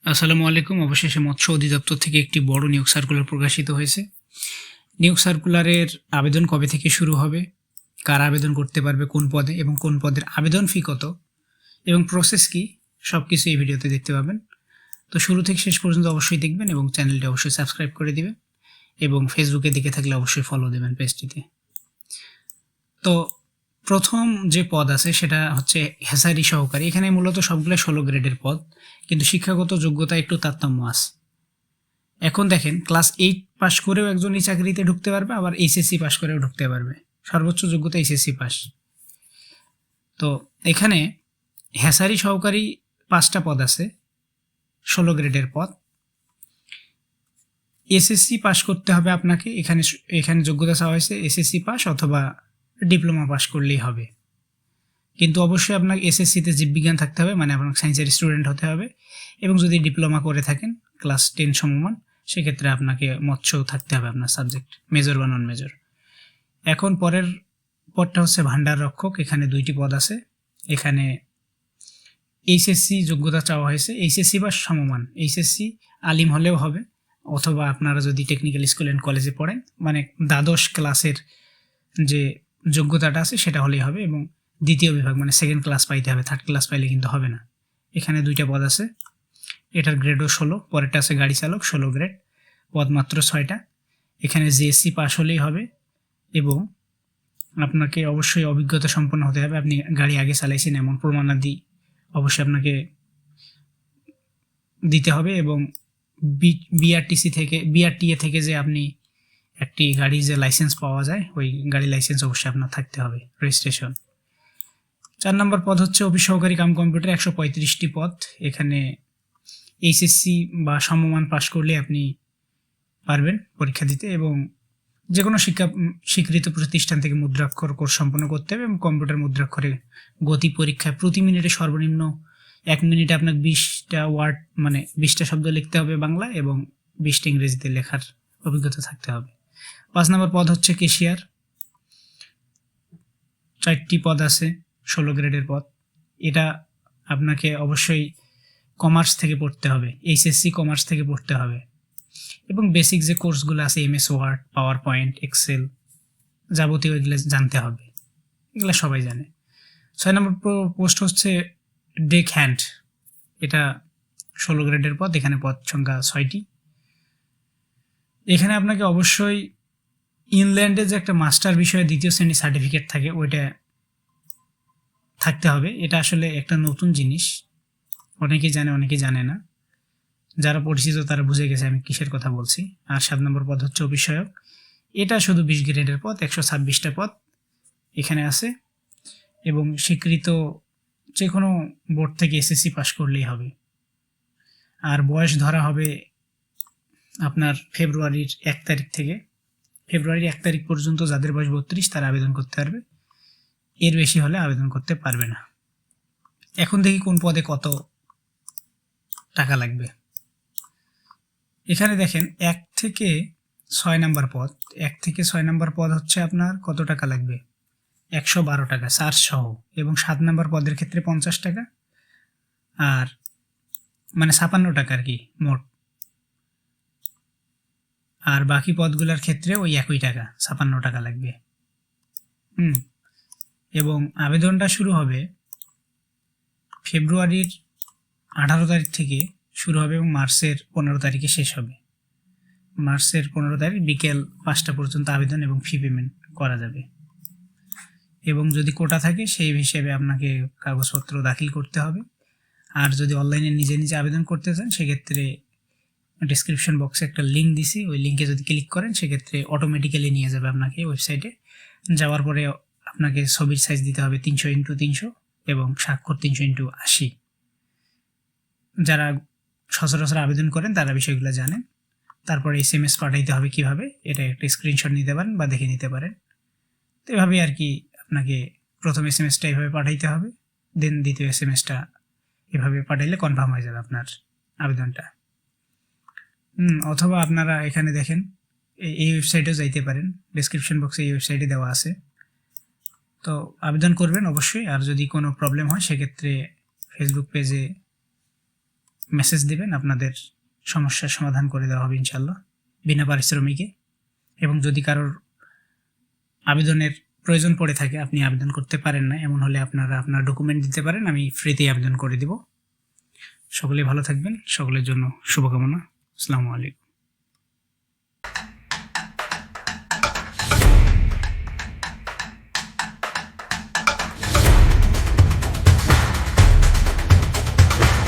আসসালামু আলাইকুম। অবশেষে মৎস্য অধিদপ্তর থেকে একটি বড় নিয়োগ সার্কুলার প্রকাশিত হয়েছে। নিয়োগ সার্কুলারের আবেদন কবে থেকে শুরু হবে, কারা আবেদন করতে পারবে, কোন পদে এবং কোন পদের আবেদন ফি কত এবং প্রসেস কী, সব কিছু এই ভিডিওতে দেখতে পাবেন। তো শুরু থেকে শেষ পর্যন্ত অবশ্যই দেখবেন এবং চ্যানেলটি অবশ্যই সাবস্ক্রাইব করে দিবেন এবং ফেসবুকে দেখে থাকলে অবশ্যই ফলো দেবেন পেজটিতে। তো প্রথম যে পদ আছে সেটা হচ্ছে হ্যাচারি সহকারী। এখানে মূলত সবগুলো 16 গ্রেডের পদ, কিন্তু শিক্ষাগত যোগ্যতা একটু তারতম্য আছে। এখন দেখেন, ক্লাস 8 পাশ করেও একজন এই চাকরিতে ঢুকতে পারবে, আবার এইচএসসি পাশ করেও ঢুকতে পারবে। সর্বোচ্চ যোগ্যতা এইচএসসি পাস। তো এখানে হ্যাচারি সহকারী 5টা পদ আছে, 16 গ্রেডের পদ। এসএসসি পাস করতে হবে আপনাকে। এখানে যোগ্যতা চাওয়া হয়েছে এসএসসি পাস অথবা ডিপ্লোমা পাস করলেই হবে, কিন্তু অবশ্যই আপনাকে এসএসসিতে জীববিজ্ঞান থাকতে হবে, মানে আপনার সায়েন্সের স্টুডেন্ট হতে হবে। এবং যদি ডিপ্লোমা করে থাকেন ক্লাস 10 সমমান, সেক্ষেত্রে আপনাকে মৎস্য থাকতে হবে আপনার সাবজেক্ট, মেজর বা নন মেজর। এখন পরের পদটা হচ্ছে ভান্ডার রক্ষক। এখানে 2টি পদ আছে। এখানে এইচএসসি যোগ্যতা চাওয়া হয়েছে, এইচএসসি বা সমমান। এইচএসসি আলিম হলেও হবে, অথবা আপনারা যদি টেকনিক্যাল স্কুল অ্যান্ড কলেজে পড়েন, মানে দ্বাদশ ক্লাসের যে যোগ্যতাটা আছে সেটা হলেই হবে, এবং দ্বিতীয় বিভাগ মানে সেকেন্ড ক্লাস পাইতে হবে, থার্ড ক্লাস পাইলে কিন্তু হবে না। এখানে 2টা পদ আছে, এটার গ্রেডও 16, পরেরটা আছে গাড়ি চালক, 16 গ্রেড, পদ মাত্র 6টা। এখানে জিএসসি পাস হলেই হবে, এবং আপনাকে অবশ্যই অভিজ্ঞতা সম্পন্ন হতে হবে। আপনি গাড়ি আগে চালাইছেন এমন প্রমাণাদি অবশ্যই আপনাকে দিতে হবে, এবং বিআরটিএ থেকে যে আপনি একটি গাড়ির যে লাইসেন্স পাওয়া যায়, ওই গাড়ি লাইসেন্স অবশ্যই আপনার থাকতে হবে, রেজিস্ট্রেশন। 4 নম্বর পদ হচ্ছে অফিস সহকারী কাম কম্পিউটার, 135টি পদ। এখানে এইচএসসি বা সমমান পাশ করলে আপনি পারবেন পরীক্ষা দিতে, এবং যে কোনো স্বীকৃত প্রতিষ্ঠান থেকে মুদ্রাক্ষর কোর্স সম্পন্ন করতে হবে, এবং কম্পিউটার মুদ্রাক্ষরে গতি পরীক্ষায় প্রতি মিনিটে সর্বনিম্ন 1 মিনিটে আপনাকে 20টা ওয়ার্ড মানে 20টা শব্দ লিখতে হবে বাংলা, এবং 20টা ইংরেজিতে লেখার অভিজ্ঞতা থাকতে হবে। 5 নম্বর পদ হচ্ছে কেশিয়ার, 4টি পদ আছে, 16 গ্রেডের পদ। এটা আপনাকে অবশ্যই কমার্স থেকে পড়তে হবে, এইচএসসি কমার্স থেকে পড়তে হবে, এবং বেসিক যে কোর্সগুলো আছে MS Word, PowerPoint, Excel, যাবতীয় এগুলো জানতে হবে, এগুলো সবাই জানে। 6 নম্বর পোস্ট হচ্ছে ডেক হ্যান্ড, এটা 16 গ্রেডের পদ। এখানে পদ সংখ্যা 6টি। এখানে আপনাকে অবশ্যই ইনল্যান্ডে যে একটা মাস্টার বিষয়ে 2য় শ্রেণী সার্টিফিকেট থাকে, ওইটা থাকতে হবে। এটা আসলে একটা নতুন জিনিস, অনেকেই জানে অনেকেই জানে না। যারা পরিচিত তারা বুঝে গেছে আমি কিসের কথা বলছি। আর 7 নম্বর পদ হচ্ছে অফিস সহায়ক, এটা শুধু 20 গ্রেডের পদ, 126টা পদ এখানে আছে, এবং স্বীকৃত যে কোনো বোর্ড থেকে এসএসসি পাস করলেই হবে। আর বয়স ধরা হবে আপনার ফেব্রুয়ারির 1 তারিখ থেকে। ফেব্রুয়ারির 1 তারিখ পর্যন্ত যাদের বয়স 32 তারা আবেদন করতে পারবে, এর বেশি হলে আবেদন করতে পারবে না। এখন দেখি কোন পদে কত টাকা লাগবে। এখানে দেখেন 1 থেকে 6 নম্বর পদ, 1 থেকে 6 নম্বর পদ হচ্ছে আপনার কত টাকা লাগবে, 112 টাকা চার্জ সহ, এবং 7 নম্বর পদের ক্ষেত্রে 50 টাকা, আর মানে 56 টাকা আর কি মোট। আর বাকি পদগুলোর ক্ষেত্রে ওই একই টাকা, 56 টাকা লাগবে। এবং আবেদনটা শুরু হবে ফেব্রুয়ারির 18 তারিখ থেকে শুরু হবে, এবং মার্চের 15 তারিখে শেষ হবে। মার্চের 15 তারিখ বিকেল 5টা পর্যন্ত আবেদন এবং ফি পেমেন্ট করা যাবে। এবং যদি কোটা থাকে সেই হিসেবে আপনাকে কাগজপত্র দাখিল করতে হবে। আর যদি অনলাইনে নিজে নিজে আবেদন করতে চান, সেক্ষেত্রে ডিসক্রিপশন বক্সে একটা লিঙ্ক দিছি, ওই লিঙ্কে যদি ক্লিক করেন সেক্ষেত্রে অটোমেটিক্যালি নিয়ে যাবে আপনাকে ওয়েবসাইটে। যাওয়ার পরে আপনাকে ছবির সাইজ দিতে হবে 300x300, এবং স্বাক্ষর 300x80। যারা সচরাচর আবেদন করেন তারা বিষয়গুলো জানেন। তারপরে SMS পাঠাইতে হবে কিভাবে, এটা একটা স্ক্রিনশট নিতে পারেন বা দেখে নিতে পারেন। তো এভাবেই আর কি আপনাকে প্রথম SMS-টা এভাবে পাঠাইতে হবে, দেন দ্বিতীয় SMS-টা এভাবে পাঠাইলে কনফার্ম হয়ে যাবে আপনার আবেদনটা। অথবা আপনারা এখানে দেখেন এই ওয়েবসাইটেও যাইতে পারেন, ডিসক্রিপশন বক্সে এই ওয়েবসাইটে দেওয়া আছে। তো আবেদন করবেন অবশ্যই। আর যদি কোনো প্রবলেম হয় সেক্ষেত্রে ফেসবুক পেজে মেসেজ দিবেন, আপনাদের সমস্যার সমাধান করে দেওয়া হবে ইনশাল্লাহ বিনা পারিশ্রমিকে। এবং যদি কারোর আবেদনের প্রয়োজন পড়ে থাকে, আপনি আবেদন করতে পারেন না, এমন হলে আপনারা আপনার ডকুমেন্ট দিতে পারেন, আমি ফ্রিতেই আবেদন করে দিব। সকলেই ভালো থাকবেন, সকলের জন্য শুভকামনা। আসসালামু আলাইকুম।